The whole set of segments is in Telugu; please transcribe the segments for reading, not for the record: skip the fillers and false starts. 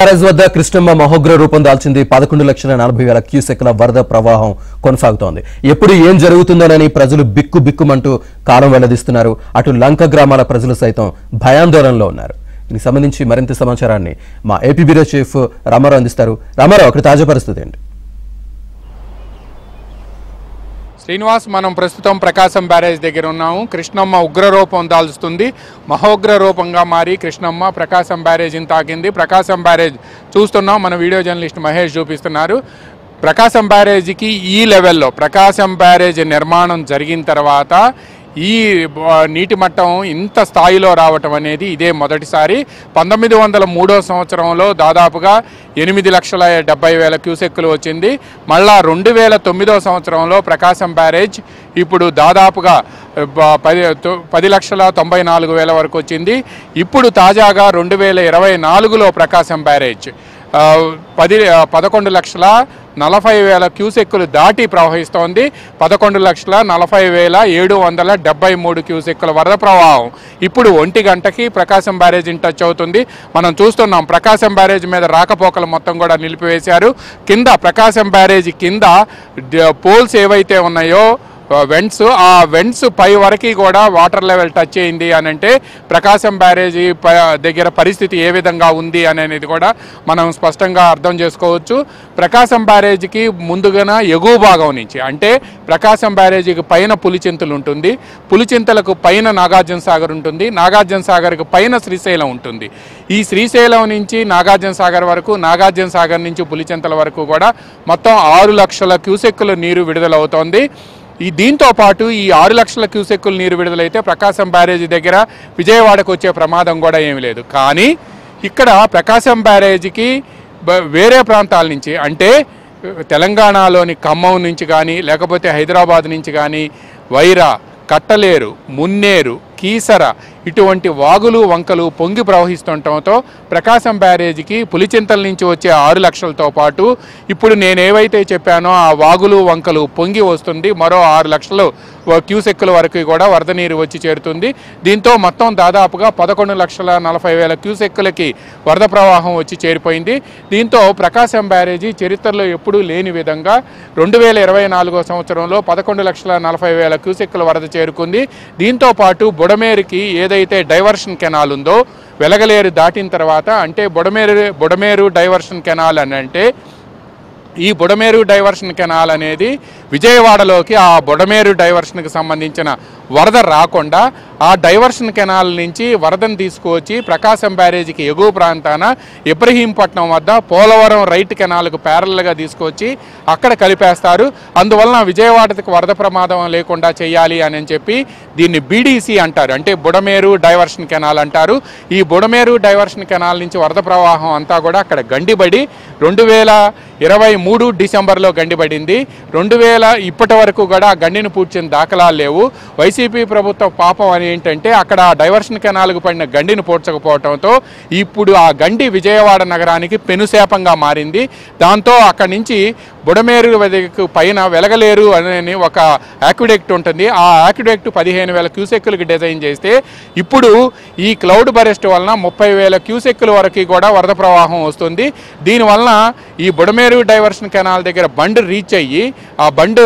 బ్యారేజ్ వద్ద కృష్ణమ్మ మహోగ్ర రూపం దాల్చింది. 11,40,000 క్యూసెక్ల వరద ప్రవాహం కొనసాగుతోంది. ఎప్పుడు ఏం జరుగుతుందోనని ప్రజలు బిక్కుబిక్కుమంటూ కాలం వెల్లదిస్తున్నారు. అటు లంక గ్రామాల ప్రజలు సైతం భయాందోళనలో ఉన్నారు. దీనికి సంబంధించి మరింత సమాచారాన్ని మా ఏపీ బ్యూరో చీఫ్ రామారావు అందిస్తారు. రామారావు, అక్కడ తాజా పరిస్థితి ఏంటి? శ్రీనివాస్, మనం ప్రస్తుతం ప్రకాశం బ్యారేజ్ దగ్గర ఉన్నాము. కృష్ణమ్మ ఉగ్రరూపం దాల్చుతుంది. మహోగ్ర రూపంగా మారి కృష్ణమ్మ ప్రకాశం బ్యారేజ్ని తాకింది. ప్రకాశం బ్యారేజ్ చూస్తున్నాం, మన వీడియో జర్నలిస్ట్ మహేష్ చూపిస్తున్నారు. ప్రకాశం బ్యారేజీకి ఈ లెవెల్లో ప్రకాశం బ్యారేజ్ నిర్మాణం జరిగిన తర్వాత ఈ నీటి మట్టం ఇంత స్థాయిలో రావటం అనేది ఇదే మొదటిసారి. 1903 సంవత్సరంలో దాదాపుగా 8,70,000 క్యూసెక్కులు వచ్చింది. మళ్ళా 2009 సంవత్సరంలో ప్రకాశం బ్యారేజ్ ఇప్పుడు దాదాపుగా 10,94,000 వరకు వచ్చింది. ఇప్పుడు తాజాగా 2024లో ప్రకాశం బ్యారేజ్ 11,40,000 క్యూసెక్కులు దాటి ప్రవహిస్తోంది. 11,40,773 క్యూసెక్కుల వరద ప్రవాహం ఇప్పుడు 1 గంటకి ప్రకాశం బ్యారేజ్ని టచ్ అవుతుంది. మనం చూస్తున్నాం, ప్రకాశం బ్యారేజ్ మీద రాకపోకలు మొత్తం కూడా నిలిపివేశారు. కింద ప్రకాశం బ్యారేజ్ కింద పోల్స్ ఏవైతే ఉన్నాయో వెంట్స్, ఆ వెంట్స్ పై వరకు కూడా వాటర్ లెవెల్ టచ్ అయింది అని అంటే ప్రకాశం బ్యారేజీ దగ్గర పరిస్థితి ఏ విధంగా ఉంది అనేది కూడా మనం స్పష్టంగా అర్థం చేసుకోవచ్చు. ప్రకాశం బ్యారేజీకి ముందుగా ఎగువ భాగం నుంచి, అంటే ప్రకాశం బ్యారేజీకి పైన పులిచింతలు ఉంటుంది, పులిచింతలకు పైన నాగార్జున సాగర్ ఉంటుంది, నాగార్జున సాగర్కి పైన శ్రీశైలం ఉంటుంది. ఈ శ్రీశైలం నుంచి నాగార్జున సాగర్ వరకు, నాగార్జున సాగర్ నుంచి పులిచింతల వరకు కూడా మొత్తం 6 లక్షల క్యూసెక్కుల నీరు విడుదలవుతోంది. దీంతో పాటు ఈ 6 లక్షల క్యూసెక్కుల నీరు విడుదలైతే ప్రకాశం బ్యారేజీ దగ్గర విజయవాడకు వచ్చే ప్రమాదం కూడా ఏమీ లేదు. కానీ ఇక్కడ ప్రకాశం బ్యారేజీకి వేరే ప్రాంతాల నుంచి, అంటే తెలంగాణలోని ఖమ్మం నుంచి కానీ, లేకపోతే హైదరాబాద్ నుంచి కానీ, వైరా, కట్టలేరు, మున్నేరు, కీసర ఇటువంటి వాగులు వంకలు పొంగి ప్రవహిస్తుండటంతో ప్రకాశం బ్యారేజీకి పులిచింతల నుంచి వచ్చే 6 లక్షలతో పాటు ఇప్పుడు నేనేవైతే చెప్పానో ఆ వాగులు వంకలు పొంగి వస్తుంది. మరో 6 లక్షలు క్యూసెక్కుల వరకు కూడా వరద నీరు వచ్చి చేరుతుంది. దీంతో మొత్తం దాదాపుగా 11,40,000 క్యూసెక్కులకి వరద ప్రవాహం వచ్చి చేరిపోయింది. దీంతో ప్రకాశం బ్యారేజీ చరిత్రలో ఎప్పుడూ లేని విధంగా 2024 సంవత్సరంలో 11,40,000 క్యూసెక్కుల వరద చేరుకుంది. దీంతో పాటు బుడమేరుకి ఏదైతే డైవర్షన్ కెనాల్ ఉందో, వెలగలేరు దాటిన తర్వాత, అంటే బుడమేరు డైవర్షన్ కెనాల్ అని అంటే ఈ బుడమేరు డైవర్షన్ కెనాల్ అనేది విజయవాడలోకి ఆ బుడమేరు డైవర్షన్కి సంబంధించిన వరద రాకుండా ఆ డైవర్షన్ కెనాల్ నుంచి వరదను తీసుకువచ్చి ప్రకాశం బ్యారేజీకి ఎగువ ప్రాంతాన ఇబ్రహీంపట్నం వద్ద పోలవరం రైట్ కెనాల్కు ప్యారల్గా తీసుకొచ్చి అక్కడ కలిపేస్తారు. అందువలన విజయవాడకి వరద ప్రమాదం లేకుండా చేయాలి అని చెప్పి దీన్ని బీడీసీ అంటారు, అంటే బుడమేరు డైవర్షన్ కెనాల్ అంటారు. ఈ బుడమేరు డైవర్షన్ కెనాల్ నుంచి వరద ప్రవాహం అంతా కూడా అక్కడ గండిబడి 2023 డిసెంబర్లో గండిబడింది. ఇప్పటి వరకు కూడా ఆ గండిని పూడ్చిన దాఖలాలు లేవు. వైసీపీ ప్రభుత్వ పాపం అని ఏంటంటే అక్కడ డైవర్షన్ కెనాల్కు పడిన గండిని పూడ్చకపోవడంతో ఇప్పుడు ఆ గండి విజయవాడ నగరానికి పెనుశాపంగా మారింది. దాంతో అక్కడి నుంచి బుడమేరు పైన వెలగలేరు అనే ఒక యాక్విడెక్ట్ ఉంటుంది. ఆ యాక్విడెక్ట్ 15,000 క్యూసెక్కులకి డిజైన్ చేస్తే ఇప్పుడు ఈ క్లౌడ్ బరెస్ట్ వలన 30,000 క్యూసెక్కుల వరకు కూడా వరద ప్రవాహం వస్తుంది. దీనివలన ఈ బుడమేరు డైవర్షన్ కెనాల్ దగ్గర బండ్ రీచ్ అయ్యి ఆ బండ్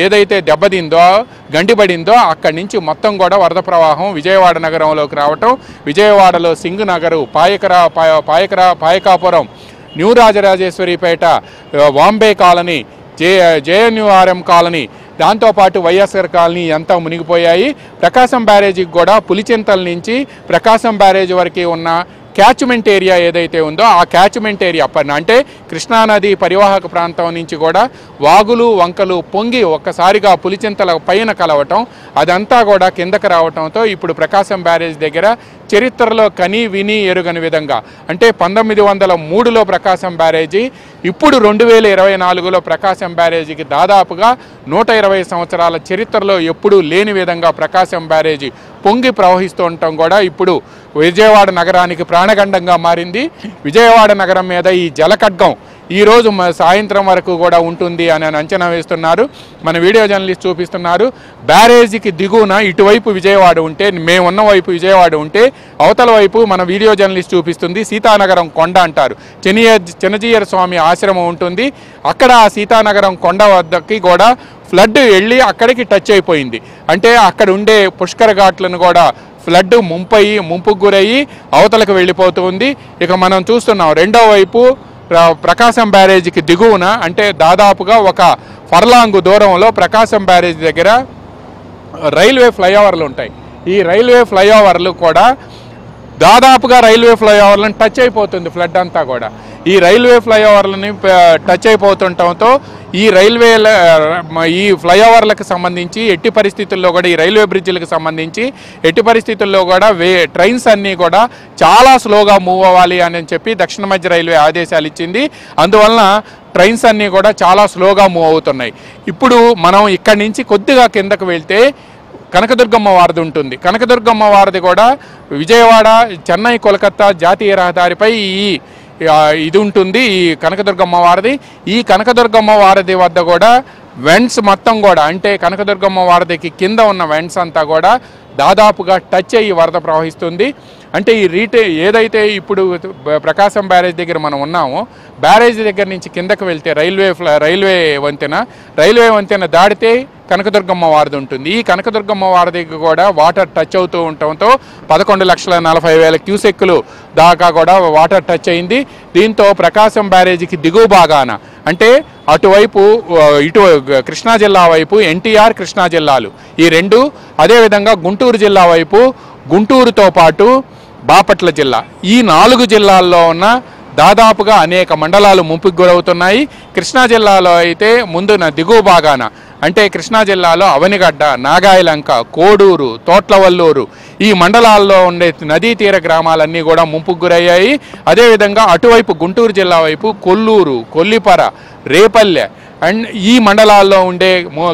ఏదైతే దెబ్బతిందో, గండిపడిందో అక్కడి నుంచి మొత్తం కూడా వరద ప్రవాహం విజయవాడ నగరంలోకి రావటం, విజయవాడలో Singh Nagar, Payakapuram, new Rajarajeswaripeta, Vambay colony, JNURM colony, దాంతోపాటు వైఎస్ఆర్ కాలనీ అంతా మునిగిపోయాయి. ప్రకాశం బ్యారేజీకి కూడా పులిచింతల నుంచి ప్రకాశం బ్యారేజీ వరకు ఉన్న క్యాచ్మెంట్ ఏరియా ఏదైతే ఉందో ఆ క్యాచ్మెంట్ ఏరియా అంటే కృష్ణానది పరివాహక ప్రాంతం నుంచి కూడా వాగులు వంకలు పొంగి ఒక్కసారిగా పులిచింతల పైన కలవటం, అదంతా కూడా కిందకి రావటంతో ఇప్పుడు ప్రకాశం బ్యారేజ్ దగ్గర చరిత్రలో కని విని ఎరుగని విధంగా, అంటే 1903లో ప్రకాశం బ్యారేజీ, ఇప్పుడు 2024లో ప్రకాశం బ్యారేజీకి దాదాపుగా 120 సంవత్సరాల చరిత్రలో ఎప్పుడూ లేని విధంగా ప్రకాశం బ్యారేజీ పొంగి ప్రవహిస్తూ ఉండటం కూడా ఇప్పుడు విజయవాడ నగరానికి ప్రాణగండంగా మారింది. విజయవాడ నగరం మీద ఈ జలఖడ్గం ఈరోజు సాయంత్రం వరకు కూడా ఉంటుంది అని అంచనా వేస్తున్నారు. మన వీడియో జర్నలిస్ట్ చూపిస్తున్నారు. బ్యారేజీకి దిగువన ఇటువైపు విజయవాడ ఉంటే, మేమున్న వైపు విజయవాడ ఉంటే, అవతల వైపు మన వీడియో జర్నలిస్ట్ చూపిస్తుంది సీతానగరం కొండ అంటారు. చిన్నజీయర్ స్వామి ఆశ్రమం ఉంటుంది. అక్కడ ఆ సీతానగరం కొండ వద్దకి కూడా ఫ్లడ్ వెళ్ళి అక్కడికి టచ్ అయిపోయింది. అంటే అక్కడ ఉండే పుష్కర ఘాట్లను కూడా ఫ్లడ్ ముంపుకు గురయ్యి అవతలకు వెళ్ళిపోతుంది. ఇక మనం చూస్తున్నాం రెండో వైపు ప్రకాశం బ్యారేజీకి దిగువన, అంటే దాదాపుగా ఒక ఫర్లాంగు దూరంలో ప్రకాశం బ్యారేజీ దగ్గర రైల్వే ఫ్లైఓవర్లు ఉంటాయి. ఈ రైల్వే ఫ్లైఓవర్లు కూడా దాదాపుగా రైల్వే ఫ్లైఓవర్లను టచ్ అయిపోతుంది ఫ్లడ్ అంతా కూడా. ఈ రైల్వే ఫ్లైఓవర్లని టచ్ అయిపోతుండటంతో ఈ ఫ్లైఓవర్లకు సంబంధించి ఎట్టి పరిస్థితుల్లో కూడా, ఈ రైల్వే బ్రిడ్జిలకు సంబంధించి ఎట్టి పరిస్థితుల్లో కూడా ట్రైన్స్ అన్నీ కూడా చాలా స్లోగా మూవ్ అవ్వాలి అని చెప్పి దక్షిణ మధ్య రైల్వే ఆదేశాలు ఇచ్చింది. అందువలన ట్రైన్స్ అన్నీ కూడా చాలా స్లోగా మూవ్ అవుతున్నాయి. ఇప్పుడు మనం ఇక్కడి నుంచి కొద్దిగా కిందకు వెళ్తే కనకదుర్గమ్మ వారధి ఉంటుంది. కనకదుర్గమ్మ వారధి కూడా విజయవాడ, చెన్నై, కోల్కతా జాతీయ రహదారిపై ఇది ఉంటుంది, ఈ కనకదుర్గమ్మ వారధి. ఈ కనకదుర్గమ్మ వారధి వద్ద కూడా వెంట్స్ మొత్తం కూడా, అంటే కనకదుర్గమ్మ వారధికి కింద ఉన్న వెంట్స్ అంతా కూడా దాదాపుగా టచ్ అయ్యి వరద ప్రవహిస్తుంది. అంటే ఈ ఏదైతే ఇప్పుడు ప్రకాశం బ్యారేజ్ దగ్గర మనం ఉన్నామో, బ్యారేజ్ దగ్గర నుంచి కిందకు వెళ్తే రైల్వే వంతెన దాటితే కనకదుర్గమ్మ వారధి ఉంటుంది. ఈ కనకదుర్గమ్మ వారధికి కూడా వాటర్ టచ్ అవుతూ ఉండటంతో 11,40,000 క్యూసెక్కులు దాకా కూడా వాటర్ టచ్ అయింది. దీంతో ప్రకాశం బ్యారేజీకి దిగువ భాగాన, అంటే అటువైపు కృష్ణా జిల్లా వైపు ఎన్టీఆర్ కృష్ణా జిల్లాలు ఈ రెండు, అదేవిధంగా గుంటూరు జిల్లా వైపు గుంటూరుతో పాటు బాపట్ల జిల్లా, ఈ 4 జిల్లాల్లో ఉన్న దాదాపుగా అనేక మండలాలు ముంపుకు గురవుతున్నాయి. కృష్ణా జిల్లాలో అయితే ముందున దిగువ భాగాన, అంటే కృష్ణా జిల్లాలో అవనిగడ్డ, నాగాయలంక, కోడూరు, తోట్లవల్లూరు ఈ మండలాల్లో ఉండే నదీ తీర గ్రామాలన్నీ కూడా ముంపుకు గురయ్యాయి. అదేవిధంగా అటువైపు గుంటూరు జిల్లా వైపు కొల్లూరు, కొల్లిపర, రేపల్లె అండ్ ఈ మండలాల్లో ఉండే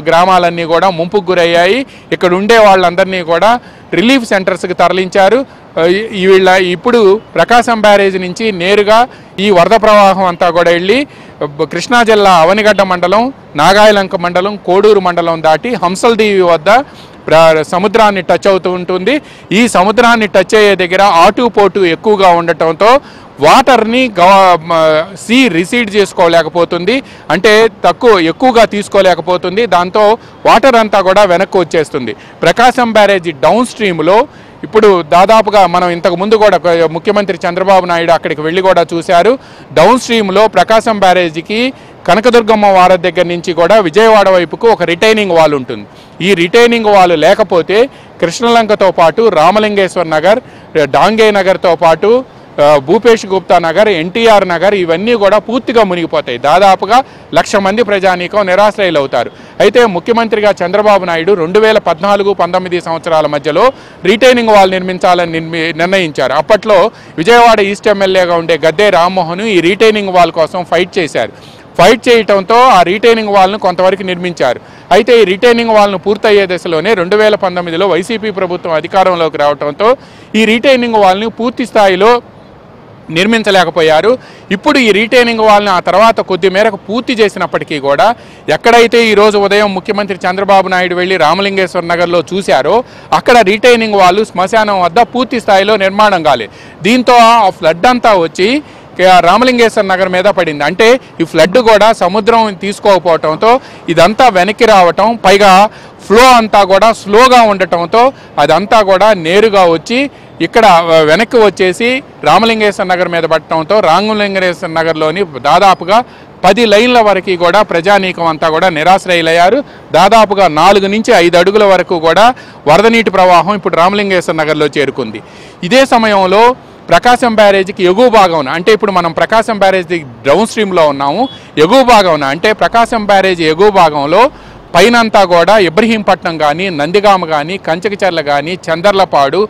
గ్రామాలన్నీ కూడా ముంపుకు గురయ్యాయి. ఇక్కడ ఉండే వాళ్ళందరినీ కూడా రిలీఫ్ సెంటర్స్కి తరలించారు. ఇప్పుడు ప్రకాశం బ్యారేజ్ నుంచి నేరుగా ఈ వరద ప్రవాహం అంతా కూడా వెళ్ళి కృష్ణా జిల్లా అవనిగడ్డ మండలం, నాగాయలంక మండలం, కోడూరు మండలం దాటి హంసల్దీవి వద్ద సముద్రాన్ని టచ్ అవుతూ ఉంటుంది. ఈ సముద్రాన్ని టచ్ అయ్యే దగ్గర ఆటుపోటు ఎక్కువగా ఉండటంతో వాటర్ని సీ రిసీడ్ చేసుకోలేకపోతుంది, అంటే ఎక్కువగా తీసుకోలేకపోతుంది. దాంతో వాటర్ అంతా కూడా వెనక్కి వచ్చేస్తుంది. ప్రకాశం బ్యారేజీ డౌన్ స్ట్రీమ్లో ఇప్పుడు దాదాపుగా మనం ఇంతకు ముందు కూడా ముఖ్యమంత్రి చంద్రబాబు నాయుడు అక్కడికి వెళ్ళి కూడా చూశారు. డౌన్ స్ట్రీమ్లో ప్రకాశం బ్యారేజీకి కనకదుర్గమ్మ వారధి దగ్గర నుంచి కూడా విజయవాడ వైపుకు ఒక రిటైనింగ్ వాల్ ఉంటుంది. ఈ రిటైనింగ్ వాల్ లేకపోతే కృష్ణలంకతో పాటు రామలింగేశ్వర నగర్, డాంగే నగర్తో పాటు భూపేష్ గుప్తా నగర్, ఎన్టీఆర్ నగర్ ఇవన్నీ కూడా పూర్తిగా మునిగిపోతాయి. దాదాపుగా 1,00,000 మంది ప్రజానీకం నిరాశ్రయులు అవుతారు. అయితే ముఖ్యమంత్రిగా చంద్రబాబు నాయుడు 2014-19 సంవత్సరాల మధ్యలో రిటైనింగ్ వాల్ నిర్మించాలని నిర్ణయించారు. అప్పట్లో విజయవాడ ఈస్ట్ ఎమ్మెల్యేగా ఉండే గద్దే రామ్మోహన్ ఈ రిటైనింగ్ వాల్ కోసం ఫైట్ చేశారు. ఫైట్ చేయడంతో ఆ రిటైనింగ్ వాల్ను కొంతవరకు నిర్మించారు. అయితే ఈ రిటైనింగ్ వాల్ను పూర్తయ్యే దశలోనే 2019లో వైసీపీ ప్రభుత్వం అధికారంలోకి రావడంతో ఈ రిటైనింగ్ వాల్ని పూర్తి స్థాయిలో నిర్మించలేకపోయారు. ఇప్పుడు ఈ రిటైనింగ్ వాల్ని ఆ తర్వాత కొద్ది మేరకు పూర్తి చేసినప్పటికీ కూడా ఎక్కడైతే ఈరోజు ఉదయం ముఖ్యమంత్రి చంద్రబాబు నాయుడు వెళ్ళి రామలింగేశ్వర నగర్లో చూశారో అక్కడ రిటైనింగ్ వాల్ శ్మశానం వద్ద పూర్తి స్థాయిలో నిర్మాణం కాలేదు. దీంతో ఆ ఫ్లడ్ అంతా వచ్చి రామలింగేశ్వర నగర్ మీద పడింది. అంటే ఈ ఫ్లడ్ కూడా సముద్రం తీసుకోకపోవటంతో ఇదంతా వెనక్కి రావటం, పైగా ఫ్లో అంతా కూడా స్లోగా ఉండటంతో అదంతా కూడా నేరుగా వచ్చి ఇక్కడ వెనక్కి వచ్చేసి రామలింగేశ్వర నగర్ మీద పడటంతో రామలింగేశ్వర నగర్లోని దాదాపుగా 10 లైన్ల వరకు కూడా ప్రజానీకం అంతా కూడా నిరాశ్రయులయ్యారు. దాదాపుగా 4 నుంచి 5 అడుగుల వరకు కూడా వరద నీటి ప్రవాహం ఇప్పుడు రామలింగేశ్వర నగర్లో చేరుకుంది. ఇదే సమయంలో ప్రకాశం బ్యారేజీకి ఎగువ భాగం, అంటే ఇప్పుడు మనం ప్రకాశం బ్యారేజీ డౌన్ స్ట్రీమ్లో ఉన్నాము. ఎగువ భాగం అంటే ప్రకాశం బ్యారేజీ ఎగువ భాగంలో పైనంతా కూడా ఇబ్రహీంపట్నం కానీ, నందిగామ కానీ, కంచకచర్ల కానీ, చందర్లపాడు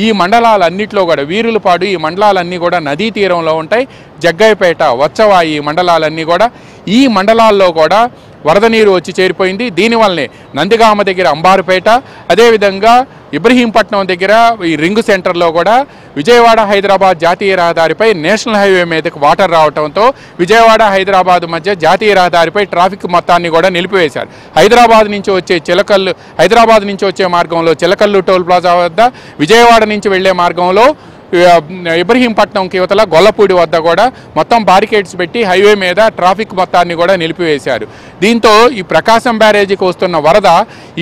ఈ మండలాలన్నింటిలో కూడా, వీరులపాడు ఈ మండలాలన్నీ కూడా నదీ తీరంలో ఉంటాయి. జగ్గయ్యపేట, వచ్చవాయి ఈ మండలాలన్నీ కూడా, ఈ మండలాల్లో కూడా వరద నీరు వచ్చి చేరిపోయింది. దీనివల్లనే నందిగామ దగ్గర అంబారుపేట, అదేవిధంగా ఇబ్రహీంపట్నం దగ్గర ఈ రింగ్ సెంటర్లో కూడా విజయవాడ హైదరాబాద్ జాతీయ రహదారిపై నేషనల్ హైవే మీదకి వాటర్ రావడంతో విజయవాడ హైదరాబాద్ మధ్య జాతీయ రహదారిపై ట్రాఫిక్ మొత్తాన్ని కూడా నిలిపివేశారు. హైదరాబాద్ నుంచి వచ్చే మార్గంలో చిలకల్లు టోల్ ప్లాజా వద్ద, విజయవాడ నుంచి వెళ్లే మార్గంలో ఇబ్రహీంపట్నంకి యువతల గొల్లపూడి వద్ద కూడా మొత్తం బారికేడ్స్ పెట్టి హైవే మీద ట్రాఫిక్ మొత్తాన్ని కూడా నిలిపివేశారు. దీంతో ఈ ప్రకాశం బ్యారేజీకి వస్తున్న వరద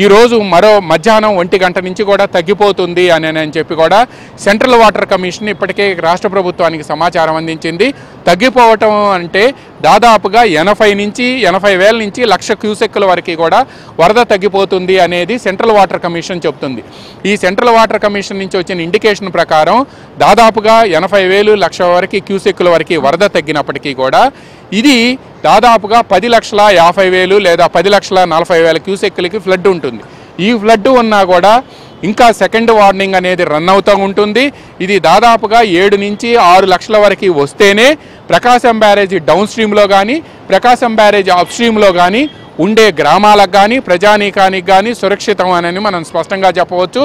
ఈరోజు మరో మధ్యాహ్నం 1 గంట నుంచి కూడా తగ్గిపోతుంది అని చెప్పి కూడా సెంట్రల్ వాటర్ కమిషన్ ఇప్పటికే రాష్ట్ర ప్రభుత్వానికి సమాచారం అందించింది. తగ్గిపోవటం అంటే దాదాపుగా 80,000 నుంచి 1,00,000 క్యూసెక్కుల వరకు కూడా వరద తగ్గిపోతుంది అనేది సెంట్రల్ వాటర్ కమిషన్ చెబుతుంది. ఈ సెంట్రల్ వాటర్ కమిషన్ నుంచి వచ్చిన ఇండికేషన్ ప్రకారం దాదాపుగా 80,000, 1,00,000 వరకు క్యూసెక్కుల వరకు వరద తగ్గినప్పటికీ కూడా ఇది దాదాపుగా 10,50,000 లేదా 10,40,000 క్యూసెక్కులకి ఫ్లడ్ ఉంటుంది. ఈ ఫ్లడ్ ఉన్నా కూడా ఇంకా సెకండ్ వార్నింగ్ అనేది రన్ అవుతూ ఉంటుంది. ఇది దాదాపుగా 7 నుంచి 6 లక్షల వరకు వస్తేనే ప్రకాశం బ్యారేజీ డౌన్ స్ట్రీమ్లో కానీ ప్రకాశం బ్యారేజీ అప్ స్ట్రీమ్లో కానీ ఉండే గ్రామాలకు కానీ ప్రజానీకానికి కానీ సురక్షితం అని మనం స్పష్టంగా చెప్పవచ్చు.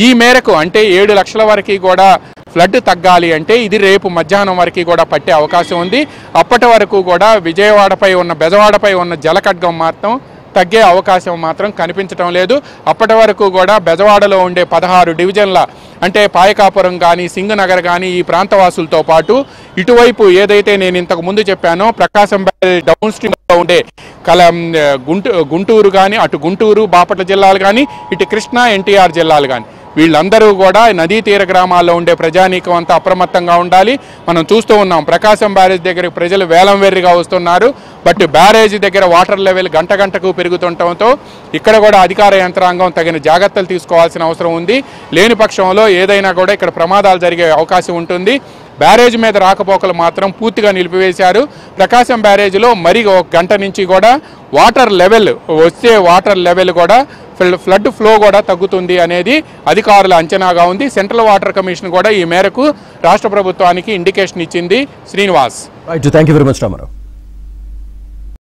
ఈ మేరకు అంటే 7 లక్షల వరకు కూడా ఫ్లడ్ తగ్గాలి అంటే ఇది రేపు మధ్యాహ్నం వరకు కూడా పట్టే అవకాశం ఉంది. అప్పటి వరకు కూడా బెజవాడపై ఉన్న జలఖడ్గం మాత్రం తగ్గే అవకాశం మాత్రం కనిపించడం లేదు. అప్పటి వరకు కూడా బెజవాడలో ఉండే 16 డివిజన్ల అంటే పాయకాపురం కానీ సింగనగర్ కానీ ఈ ప్రాంతవాసులతో పాటు ఇటువైపు ఏదైతే నేను ఇంతకు ముందు చెప్పానో ప్రకాశం బ్యారేజ్ డౌన్ స్ట్రీమ్లో ఉండే గుంటూరు కానీ అటు గుంటూరు బాపట్ల జిల్లాలు కానీ ఇటు కృష్ణా ఎన్టీఆర్ జిల్లాలు కానీ వీళ్ళందరూ కూడా నదీ తీర గ్రామాల్లో ఉండే ప్రజానీకం అంతా అప్రమత్తంగా ఉండాలి. మనం చూస్తూ ఉన్నాం ప్రకాశం బ్యారేజ్ దగ్గరికి ప్రజలు వేలం వెర్రిగా వస్తున్నారు. బట్ బ్యారేజీ దగ్గర వాటర్ లెవెల్ గంటకు పెరుగుతుండటంతో ఇక్కడ కూడా అధికార యంత్రాంగం తగిన జాగ్రత్తలు తీసుకోవాల్సిన అవసరం ఉంది. లేని పక్షంలో ఏదైనా కూడా ఇక్కడ ప్రమాదాలు జరిగే అవకాశం ఉంటుంది. బ్యారేజ్ మీద రాకపోకలు మాత్రం పూర్తిగా నిలిపివేశారు. ప్రకాశం బ్యారేజ్లో మరి 1 గంట నుంచి కూడా వాటర్ లెవెల్ కూడా ఫ్లడ్ ఫ్లో కూడా తగ్గుతుంది అనేది అధికారుల అంచనాగా ఉంది. సెంట్రల్ వాటర్ కమిషన్ కూడా ఈ మేరకు రాష్ట్ర ప్రభుత్వానికి ఇండికేషన్ ఇచ్చింది. Srinivas. Thank you very much Ramarao.